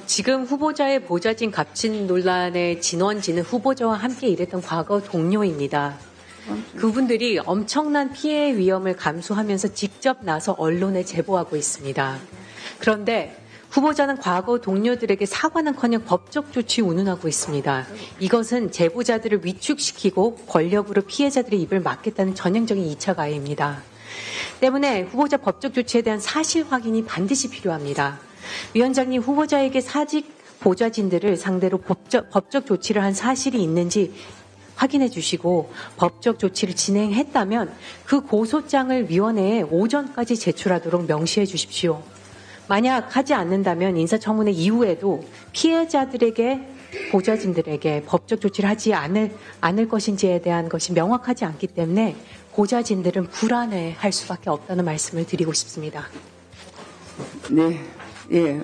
지금 후보자의 보좌진 갑질 논란의 진원지는 후보자와 함께 일했던 과거 동료입니다. 그분들이 엄청난 피해 위험을 감수하면서 직접 나서 언론에 제보하고 있습니다. 그런데 후보자는 과거 동료들에게 사과는커녕 법적 조치 운운하고 있습니다. 이것은 제보자들을 위축시키고 권력으로 피해자들의 입을 막겠다는 전형적인 2차 가해입니다. 때문에 후보자 법적 조치에 대한 사실 확인이 반드시 필요합니다. 위원장님, 후보자에게 사직 보좌진들을 상대로 법적 조치를 한 사실이 있는지 확인해 주시고 법적 조치를 진행했다면 그 고소장을 위원회에 오전까지 제출하도록 명시해 주십시오. 만약 하지 않는다면 인사청문회 이후에도 피해자들에게 보좌진들에게 법적 조치를 하지 않을 것인지에 대한 것이 명확하지 않기 때문에 보좌진들은 불안해할 수밖에 없다는 말씀을 드리고 싶습니다. 네. 예.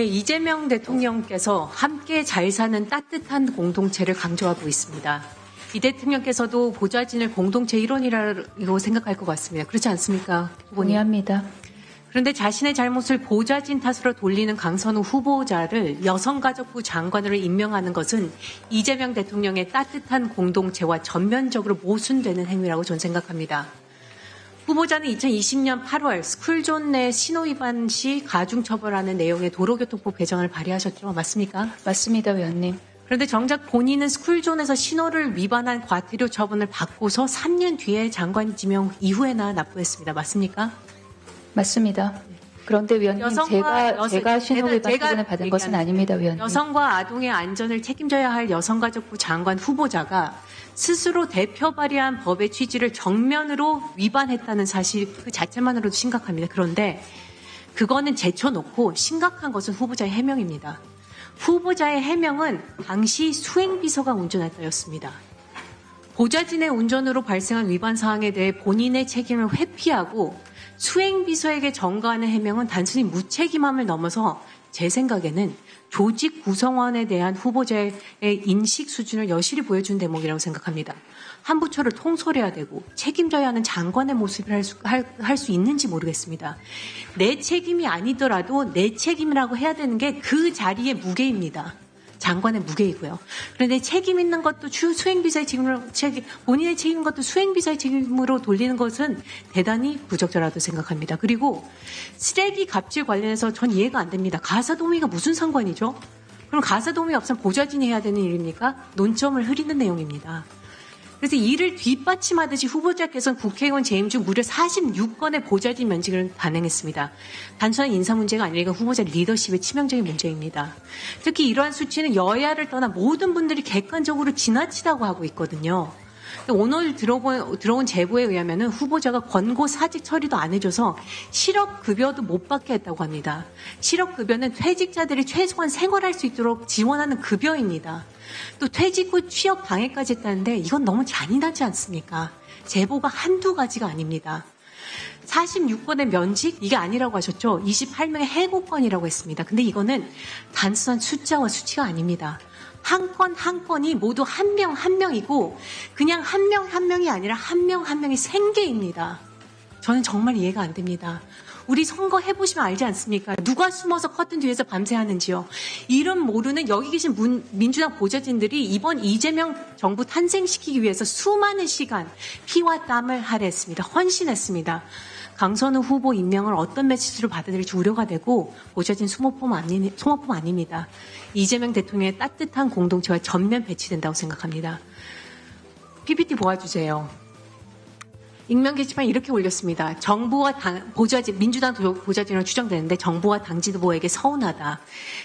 이재명 대통령께서 함께 잘 사는 따뜻한 공동체를 강조하고 있습니다. 이 대통령께서도 보좌진을 공동체 일원이라고 생각할 것 같습니다. 그렇지 않습니까? 동의합니다. 그런데 자신의 잘못을 보좌진 탓으로 돌리는 강선우 후보자를 여성가족부 장관으로 임명하는 것은 이재명 대통령의 따뜻한 공동체와 전면적으로 모순되는 행위라고 저는 생각합니다. 후보자는 2020년 8월 스쿨존 내 신호위반 시 가중처벌하는 내용의 도로교통법 개정을 발의하셨죠. 맞습니까? 맞습니다, 위원님. 그런데 정작 본인은 스쿨존에서 신호를 위반한 과태료 처분을 받고서 3년 뒤에 장관 지명 이후에나 납부했습니다. 맞습니까? 맞습니다. 그런데 위원님, 제가 신호 위반 처분을 받은 것은 아닙니다, 위원님. 여성과 아동의 안전을 책임져야 할 여성가족부 장관 후보자가 스스로 대표 발의한 법의 취지를 정면으로 위반했다는 사실 그 자체만으로도 심각합니다. 그런데 그거는 제쳐놓고 심각한 것은 후보자의 해명입니다. 후보자의 해명은 당시 수행비서가 운전했다였습니다. 보좌진의 운전으로 발생한 위반 사항에 대해 본인의 책임을 회피하고 수행비서에게 전가하는 해명은 단순히 무책임함을 넘어서 제 생각에는 조직 구성원에 대한 후보자의 인식 수준을 여실히 보여준 대목이라고 생각합니다. 한 부처를 통솔해야 되고 책임져야 하는 장관의 모습을 할 수 있는지 모르겠습니다. 내 책임이 아니더라도 내 책임이라고 해야 되는 게 그 자리의 무게입니다. 장관의 무게이고요. 그런데 책임 있는 것도 수행비서의 본인의 책임인 것도 수행비서의 책임으로 돌리는 것은 대단히 부적절하다고 생각합니다. 그리고 쓰레기 갑질 관련해서 전 이해가 안 됩니다. 가사도우미가 무슨 상관이죠? 그럼 가사도우미 없으면 보좌진이 해야 되는 일입니까? 논점을 흐리는 내용입니다. 그래서 이를 뒷받침하듯이 후보자께서는 국회의원 재임 중 무려 46건의 보좌진 면직을 단행했습니다. 단순한 인사 문제가 아니라 이건 후보자 리더십의 치명적인 문제입니다. 특히 이러한 수치는 여야를 떠나 모든 분들이 객관적으로 지나치다고 하고 있거든요. 오늘 들어온 제보에 의하면 후보자가 권고 사직 처리도 안 해줘서 실업급여도 못 받게 했다고 합니다. 실업급여는 퇴직자들이 최소한 생활할 수 있도록 지원하는 급여입니다. 또 퇴직 후 취업 방해까지 했다는데 이건 너무 잔인하지 않습니까? 제보가 한두 가지가 아닙니다. 46건의 면직? 이게 아니라고 하셨죠? 28명의 해고건이라고 했습니다. 근데 이거는 단순한 숫자와 수치가 아닙니다. 한 건 한 건이 모두 한 명 한 명이고 그냥 한 명 한 명이 아니라 한 명 한 명이 생계입니다. 저는 정말 이해가 안 됩니다. 우리 선거 해보시면 알지 않습니까? 누가 숨어서 커튼 뒤에서 밤새 하는지요. 이름 모르는 여기 계신 민주당 보좌진들이 이번 이재명 정부 탄생시키기 위해서 수많은 시간, 피와 땀을 할애했습니다. 헌신했습니다. 강선우 후보 임명을 어떤 메시지로 받아들일지 우려가 되고 보좌진 소모품 아닙니다. 이재명 대통령의 따뜻한 공동체와 전면 배치된다고 생각합니다. PPT 보아주세요. 익명 게시판 이렇게 올렸습니다. 정부와 민주당 보좌진으로 추정되는데 정부와 당지도부에게 서운하다.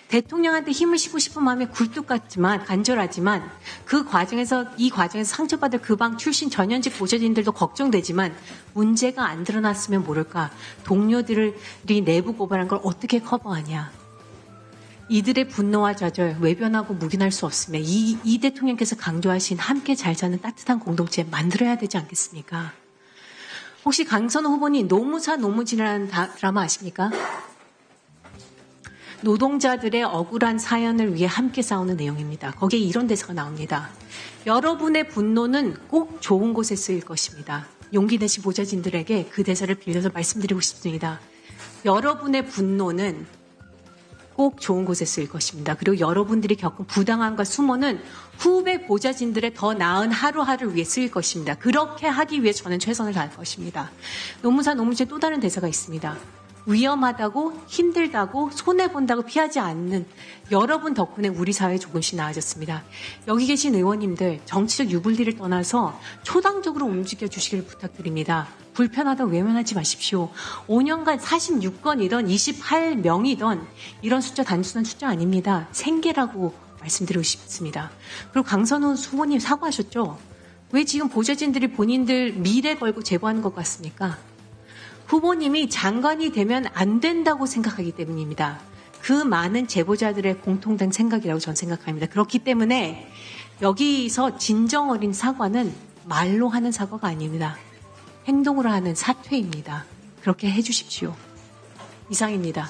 대통령한테 힘을 싣고 싶은 마음이 굴뚝 같지만 간절하지만 이 과정에서 상처받을 그 방 출신 전현직 보좌진들도 걱정되지만 문제가 안 드러났으면 모를까. 동료들이 내부 고발한 걸 어떻게 커버하냐. 이들의 분노와 좌절 외변하고 묵인할 수 없으며 이 대통령께서 강조하신 함께 잘 사는 따뜻한 공동체 만들어야 되지 않겠습니까? 혹시 강선우 후보님 노무사 노무진이라는 드라마 아십니까? 노동자들의 억울한 사연을 위해 함께 싸우는 내용입니다. 거기에 이런 대사가 나옵니다. 여러분의 분노는 꼭 좋은 곳에 쓰일 것입니다. 용기 내신 보좌진들에게 그 대사를 빌려서 말씀드리고 싶습니다. 여러분의 분노는 꼭 좋은 곳에 쓰일 것입니다. 그리고 여러분들이 겪은 부당함과 수모는 후배 보좌진들의 더 나은 하루하루를 위해 쓰일 것입니다. 그렇게 하기 위해 저는 최선을 다할 것입니다. 노무사 노무제 또 다른 대사가 있습니다. 위험하다고 힘들다고 손해본다고 피하지 않는 여러분 덕분에 우리 사회 조금씩 나아졌습니다. 여기 계신 의원님들 정치적 유불리를 떠나서 초당적으로 움직여 주시길 부탁드립니다. 불편하다고 외면하지 마십시오. 5년간 46건이던 28명이던 이런 숫자 단순한 숫자 아닙니다. 생계라고 말씀드리고 싶습니다. 그리고 강선우 후보님 사과하셨죠? 왜 지금 보좌진들이 본인들 미래 걸고 제보하는 것 같습니까? 후보님이 장관이 되면 안 된다고 생각하기 때문입니다. 그 많은 제보자들의 공통된 생각이라고 저는 생각합니다. 그렇기 때문에 여기서 진정 어린 사과는 말로 하는 사과가 아닙니다. 행동으로 하는 사퇴입니다. 그렇게 해주십시오. 이상입니다.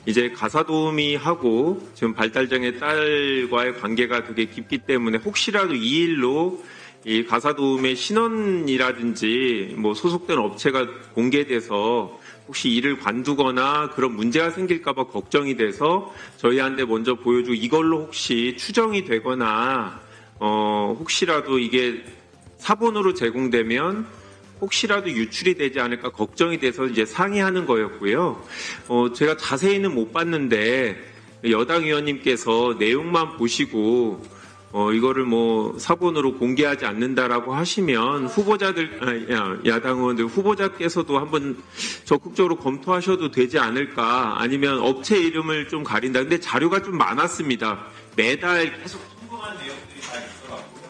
이제 가사도우미 하고 지금 발달장애 딸과의 관계가 되게 깊기 때문에 혹시라도 이 일로 이 가사도우미의 신원이라든지 뭐 소속된 업체가 공개돼서 혹시 일을 관두거나 그런 문제가 생길까봐 걱정이 돼서 저희한테 먼저 보여주고 이걸로 혹시 추정이 되거나 혹시라도 이게 사본으로 제공되면 혹시라도 유출이 되지 않을까 걱정이 돼서 이제 상의하는 거였고요. 제가 자세히는 못 봤는데 여당 의원님께서 내용만 보시고 이거를 뭐 사본으로 공개하지 않는다라고 하시면 야당 의원들 후보자께서도 한번 적극적으로 검토하셔도 되지 않을까 아니면 업체 이름을 좀 가린다. 근데 자료가 좀 많았습니다. 매달 계속 통보한 내용들이 다 있어갖고요.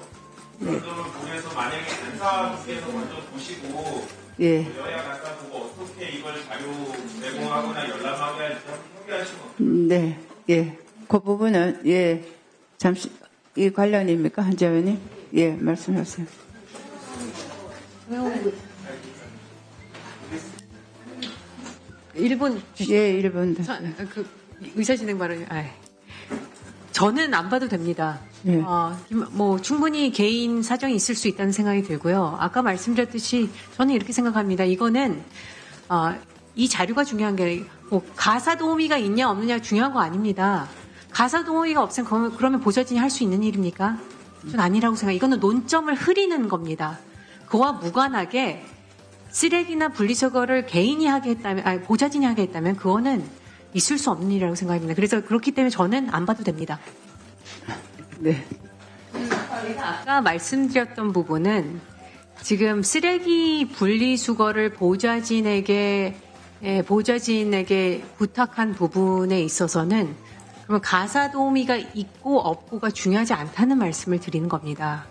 그런 점을 보면서 만약에 간사분께서 먼저 보시고 여야 간사 보고 어떻게 이걸 자료 제공하거나 열람하게 할지 협의하시면 네, 예, 그 부분은 잠시 이 관련입니까, 한재 의원님? 예, 말씀하세요. 1분 예, 1분. 의사진행 발언. 저는 안 봐도 됩니다. 예. 뭐 충분히 개인 사정이 있을 수 있다는 생각이 들고요. 아까 말씀드렸듯이 저는 이렇게 생각합니다. 이거는 이 자료가 중요한 게 뭐 가사 도우미가 있냐 없느냐 중요한 거 아닙니다. 가사 동호회가 없으면 그러면 보좌진이 할 수 있는 일입니까? 전 아니라고 생각해요. 이거는 논점을 흐리는 겁니다. 그와 무관하게 쓰레기나 분리수거를 개인이 하게 했다면, 보좌진이 하게 했다면 그거는 있을 수 없는 일이라고 생각합니다. 그래서 그렇기 때문에 저는 안 봐도 됩니다. 네. 제가 아까 말씀드렸던 부분은 지금 쓰레기 분리수거를 보좌진에게 부탁한 부분에 있어서는 그러면 가사도우미가 있고 없고가 중요하지 않다는 말씀을 드리는 겁니다.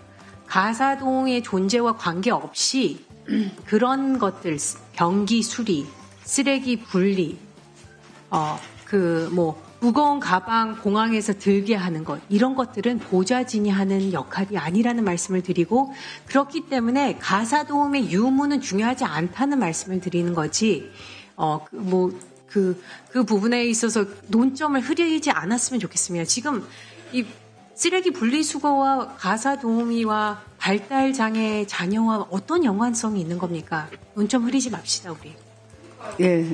가사도우미의 존재와 관계없이 그런 것들, 변기 수리, 쓰레기 분리, 무거운 가방 공항에서 들게 하는 것, 이런 것들은 보좌진이 하는 역할이 아니라는 말씀을 드리고, 그렇기 때문에 가사도우미의 유무는 중요하지 않다는 말씀을 드리는 거지, 그 부분에 있어서 논점을 흐리지 않았으면 좋겠습니다. 지금 이 쓰레기 분리수거와 가사도우미와 발달장애 자녀와 어떤 연관성이 있는 겁니까? 논점 흐리지 맙시다, 우리. 예.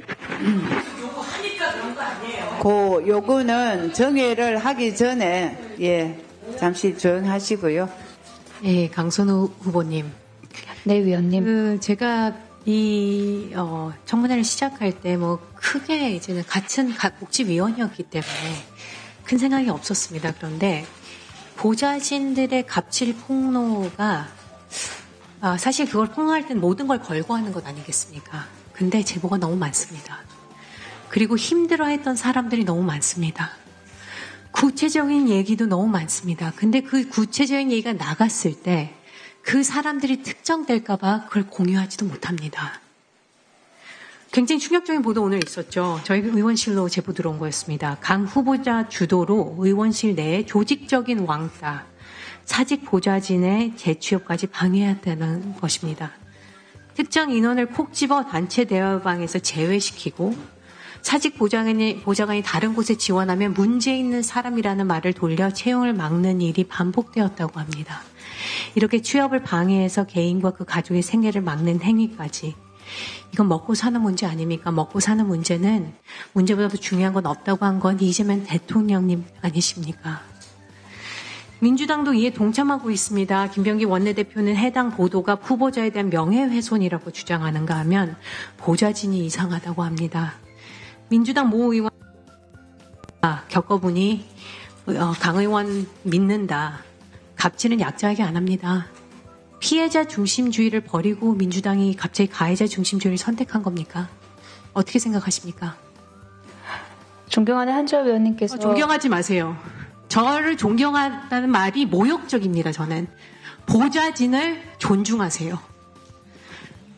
요거 하니까 그런 거 아니에요? 그 요구는 정회를 하기 전에, 잠시 조용하시고요. 네, 강선우 후보님. 네, 위원님. 제가 이 청문회를 시작할 때 크게 이제는 같은 복지위원이었기 때문에 큰 생각이 없었습니다. 그런데 보좌진들의 갑질 폭로가 사실 그걸 폭로할 땐 모든 걸 걸고 하는 것 아니겠습니까? 근데 제보가 너무 많습니다. 그리고 힘들어했던 사람들이 너무 많습니다. 구체적인 얘기도 너무 많습니다. 근데 그 구체적인 얘기가 나갔을 때 그 사람들이 특정될까봐 그걸 공유하지도 못합니다. 굉장히 충격적인 보도 오늘 있었죠. 저희 의원실로 제보 들어온 거였습니다. 강 후보자 주도로 의원실 내에 조직적인 왕따, 사직 보좌진의 재취업까지 방해했다는 것입니다. 특정 인원을 콕 집어 단체 대화방에서 제외시키고 사직 보좌관이 다른 곳에 지원하면 문제 있는 사람이라는 말을 돌려 채용을 막는 일이 반복되었다고 합니다. 이렇게 취업을 방해해서 개인과 그 가족의 생계를 막는 행위까지 이건 먹고 사는 문제 아닙니까? 먹고 사는 문제는 문제보다 더 중요한 건 없다고 한 건 이재명 대통령님 아니십니까? 민주당도 이에 동참하고 있습니다. 김병기 원내대표는 해당 보도가 후보자에 대한 명예훼손이라고 주장하는가 하면 보좌진이 이상하다고 합니다. 민주당 모 의원 겪어보니 강 의원 믿는다. 갑질은 약자에게 안 합니다. 피해자 중심주의를 버리고 민주당이 갑자기 가해자 중심주의를 선택한 겁니까? 어떻게 생각하십니까? 존경하는 한지아 의원님께서 존경하지 마세요. 저를 존경한다는 말이 모욕적입니다. 저는 보좌진을 존중하세요.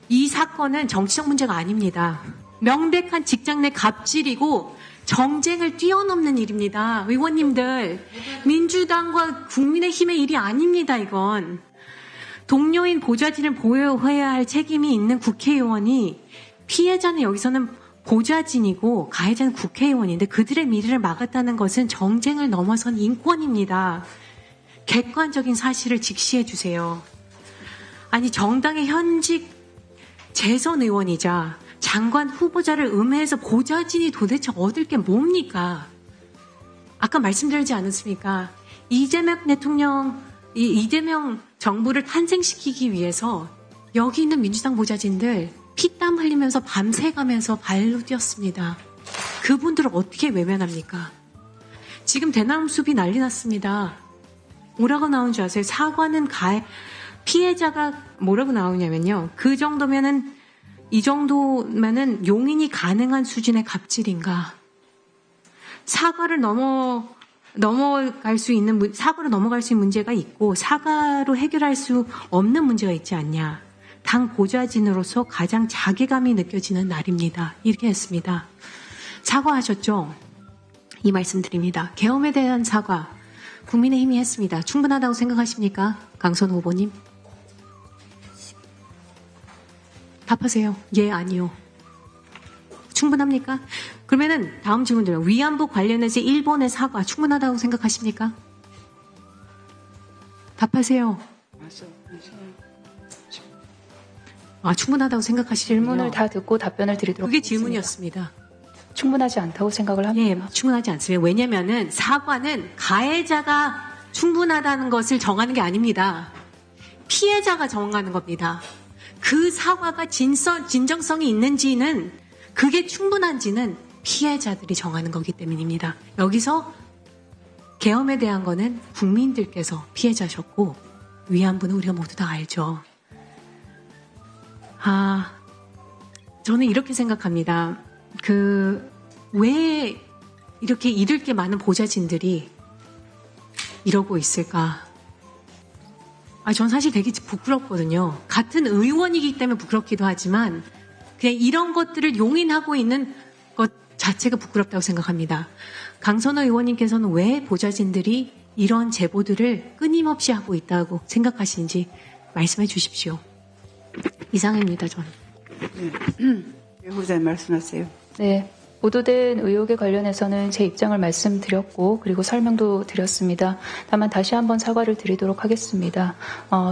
이 사건은 정치적 문제가 아닙니다. 명백한 직장 내 갑질이고 정쟁을 뛰어넘는 일입니다. 의원님들, 민주당과 국민의힘의 일이 아닙니다. 이건 동료인 보좌진을 보호해야 할 책임이 있는 국회의원이 피해자는 여기서는 보좌진이고 가해자는 국회의원인데 그들의 미래를 막았다는 것은 정쟁을 넘어선 인권입니다. 객관적인 사실을 직시해 주세요. 아니 정당의 현직 재선 의원이자 장관 후보자를 음해해서 보좌진이 도대체 얻을 게 뭡니까? 아까 말씀드리지 않았습니까? 이재명 대통령, 이재명 정부를 탄생시키기 위해서 여기 있는 민주당 보좌진들 피땀 흘리면서 밤새 가면서 발로 뛰었습니다. 그분들을 어떻게 외면합니까? 지금 대나무숲이 난리 났습니다. 뭐라고 나온 줄 아세요? 사과는 피해자가 뭐라고 나오냐면요. 이 정도면은 용인이 가능한 수준의 갑질인가? 사과를 넘어갈 수 있는 문제가 있고 사과로 해결할 수 없는 문제가 있지 않냐? 당 보좌진으로서 가장 자괴감이 느껴지는 날입니다. 이렇게 했습니다. 사과하셨죠? 이 말씀 드립니다. 계엄에 대한 사과 국민의힘이 했습니다. 충분하다고 생각하십니까? 강선 후보님? 답하세요. 예, 아니요. 충분합니까? 그러면은 다음 질문 드려요. 위안부 관련해서 일본의 사과 충분하다고 생각하십니까? 답하세요. 충분하다고 생각하시군요. 질문을 다 듣고 답변을 드리도록 그게 하겠습니다. 질문이었습니다. 충분하지 않다고 생각을 합니다. 예, 충분하지 않습니다. 왜냐면은 사과는 가해자가 충분하다는 것을 정하는 게 아닙니다. 피해자가 정하는 겁니다. 그 사과가 진정성이 있는지는 그게 충분한지는 피해자들이 정하는 거기 때문입니다. 여기서 계엄에 대한 거는 국민들께서 피해자셨고 위안부는 우리가 모두 다 알죠. 저는 이렇게 생각합니다. 왜 이렇게 잃을 게 많은 보좌진들이 이러고 있을까? 전 사실 되게 부끄럽거든요. 같은 의원이기 때문에 부끄럽기도 하지만 그냥 이런 것들을 용인하고 있는 것 자체가 부끄럽다고 생각합니다. 강선호 의원님께서는 왜 보좌진들이 이런 제보들을 끊임없이 하고 있다고 생각하시는지 말씀해 주십시오. 이상입니다, 저는. 후보자님 말씀하세요. 네. 보도된 의혹에 관련해서는 제 입장을 말씀드렸고 그리고 설명도 드렸습니다. 다만 다시 한번 사과를 드리도록 하겠습니다.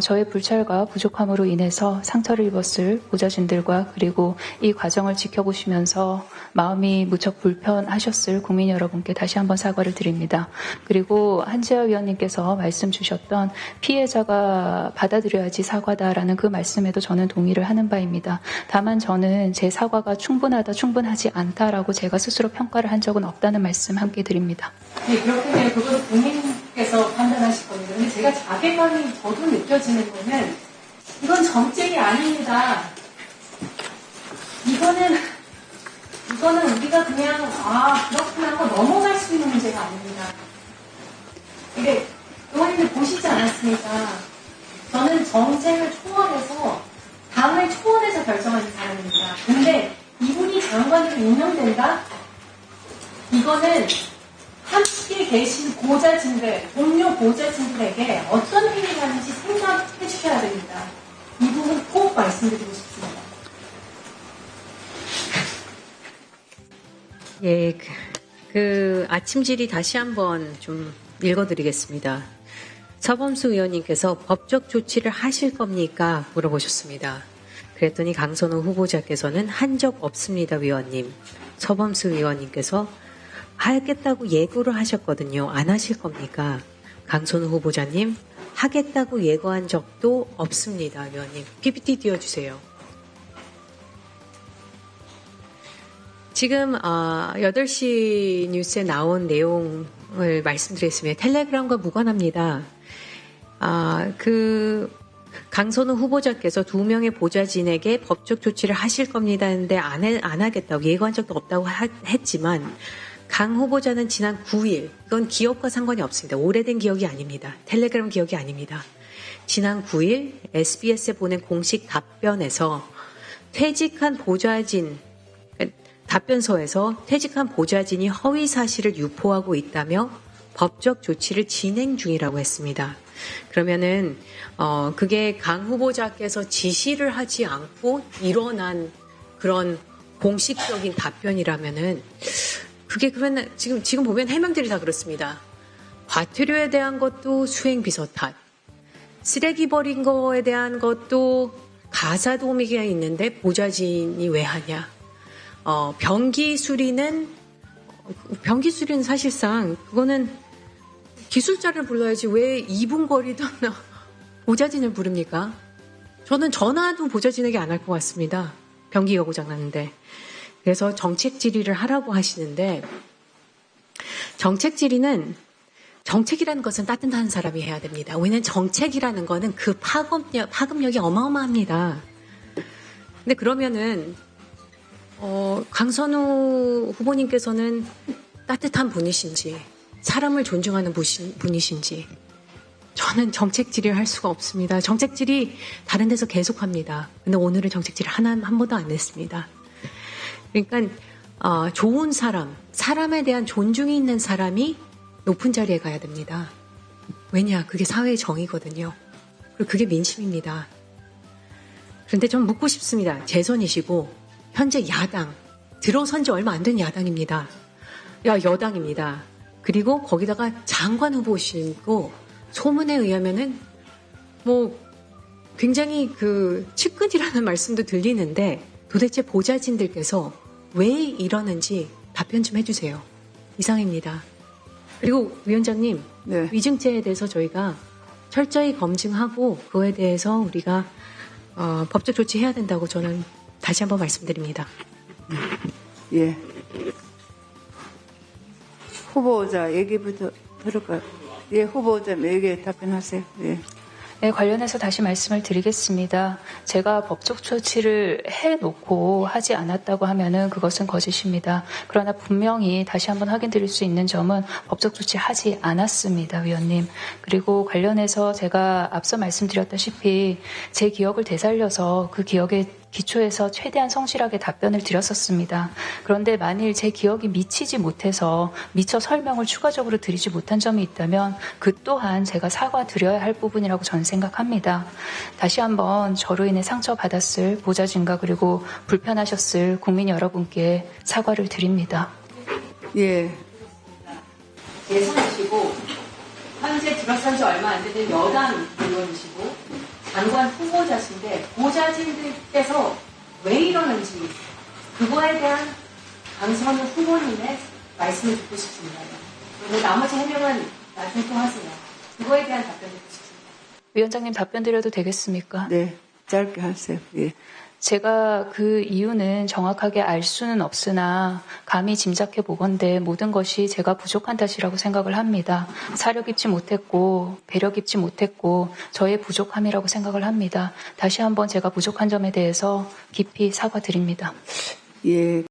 저의 불찰과 부족함으로 인해서 상처를 입었을 보좌진들과 그리고 이 과정을 지켜보시면서 마음이 무척 불편하셨을 국민 여러분께 다시 한번 사과를 드립니다. 그리고 한지아 위원님께서 말씀 주셨던 피해자가 받아들여야지 사과다라는 그 말씀에도 저는 동의를 하는 바입니다. 다만 저는 제 사과가 충분하지 않다라고 제가 스스로 평가를 한 적은 없다는 말씀 함께 드립니다. 네, 그렇군요. 그거는 본인께서 판단하실 겁니다. 근데 제가 자괴감이 저도 느껴지는 거는 이건 정쟁이 아닙니다. 이거는 우리가 그냥 그렇구나 하고 넘어갈 수 있는 문제가 아닙니다. 근데 의원님들 보시지 않았습니까? 저는 정쟁을 초월해서 당을 초월해서 결정하는 사람입니다. 근데 이분이 장관으로 임명된다? 이거는 함께 계신 보좌진들, 동료 보좌진들에게 어떤 행위를 하는지 생각해 주셔야 됩니다. 이 부분 꼭 말씀드리고 싶습니다. 예, 아침 질의 다시 한번 좀 읽어드리겠습니다. 서범수 의원님께서 법적 조치를 하실 겁니까? 물어보셨습니다. 그랬더니 강선우 후보자께서는 한 적 없습니다, 위원님. 서범수 위원님께서 하겠다고 예고를 하셨거든요. 안 하실 겁니까? 강선우 후보자님, 하겠다고 예고한 적도 없습니다, 위원님. PPT 띄워주세요. 지금 8시 뉴스에 나온 내용을 말씀드리겠습니다. 텔레그램과 무관합니다. 강선우 후보자께서 2명의 보좌진에게 법적 조치를 하실 겁니다 했는데 안 하겠다고 예고한 적도 없다고 했지만 강 후보자는 지난 9일, 이건 기억과 상관이 없습니다. 오래된 기억이 아닙니다. 텔레그램 기억이 아닙니다. 지난 9일 SBS에 보낸 공식 답변에서 퇴직한 보좌진, 답변서에서 퇴직한 보좌진이 허위 사실을 유포하고 있다며 법적 조치를 진행 중이라고 했습니다. 그러면은 그게 강 후보자께서 지시를 하지 않고 일어난 그런 공식적인 답변이라면은 그게 그러면 지금 보면 해명들이 다 그렇습니다. 과태료에 대한 것도 수행 비서 탓, 쓰레기 버린 거에 대한 것도 가사 도우미가 있는데 보좌진이 왜 하냐? 변기 수리는 사실상 그거는 기술자를 불러야지 왜 2분 거리던 보좌진을 부릅니까? 저는 전화도 보좌진에게 안 할 것 같습니다. 변기가 고장났는데. 그래서 정책 질의를 하라고 하시는데 정책 질의는 정책이라는 것은 따뜻한 사람이 해야 됩니다. 왜냐하면 정책이라는 거는 그 파급력이 어마어마합니다. 근데 그러면은 강선우 후보님께서는 따뜻한 분이신지 사람을 존중하는 분이신지 저는 정책 질의를 할 수가 없습니다. 정책 질의 다른 데서 계속합니다. 근데 오늘은 정책 질의 한 번도 안 했습니다. 그러니까 좋은 사람에 대한 존중이 있는 사람이 높은 자리에 가야 됩니다. 왜냐? 그게 사회의 정의거든요. 그리고 그게 민심입니다. 그런데 좀 묻고 싶습니다. 재선이시고 현재 야당, 들어선 지 얼마 안 된 야당입니다. 여당입니다. 그리고 거기다가 장관 후보시고 소문에 의하면은 굉장히 측근이라는 말씀도 들리는데 도대체 보좌진들께서 왜 이러는지 답변 좀 해주세요. 이상입니다. 그리고 위원장님, 네. 위증죄에 대해서 저희가 철저히 검증하고 그거에 대해서 우리가 법적 조치해야 된다고 저는 다시 한번 말씀드립니다. 예. 후보자 얘기부터 들을까요? 예, 후보자 얘기 답변하세요. 예. 네, 관련해서 다시 말씀을 드리겠습니다. 제가 법적 조치를 해놓고 하지 않았다고 하면은 그것은 거짓입니다. 그러나 분명히 다시 한번 확인드릴 수 있는 점은 법적 조치하지 않았습니다, 위원님. 그리고 관련해서 제가 앞서 말씀드렸다시피 제 기억을 되살려서 그 기억에 기초해서 최대한 성실하게 답변을 드렸었습니다. 그런데 만일 제 기억이 미처 설명을 추가적으로 드리지 못한 점이 있다면 그 또한 제가 사과드려야 할 부분이라고 저는 생각합니다. 다시 한번 저로 인해 상처받았을 보좌진과 그리고 불편하셨을 국민 여러분께 사과를 드립니다. 예. 예선이시고 현재 들어선 지 얼마 안 되는 여당 의원이시고 장관 후보자신데 보좌진들께서 왜 이러는지 그거에 대한 강선우 후보님의 말씀을 듣고 싶습니다. 그리고 나머지 해명은 나중에 또 하세요. 그거에 대한 답변을 듣고 싶습니다. 위원장님 답변 드려도 되겠습니까? 네. 짧게 하세요. 예. 제가 그 이유는 정확하게 알 수는 없으나 감히 짐작해 보건대 모든 것이 제가 부족한 탓이라고 생각을 합니다. 사려 깊지 못했고 배려 깊지 못했고 저의 부족함이라고 생각을 합니다. 다시 한번 제가 부족한 점에 대해서 깊이 사과드립니다. 예.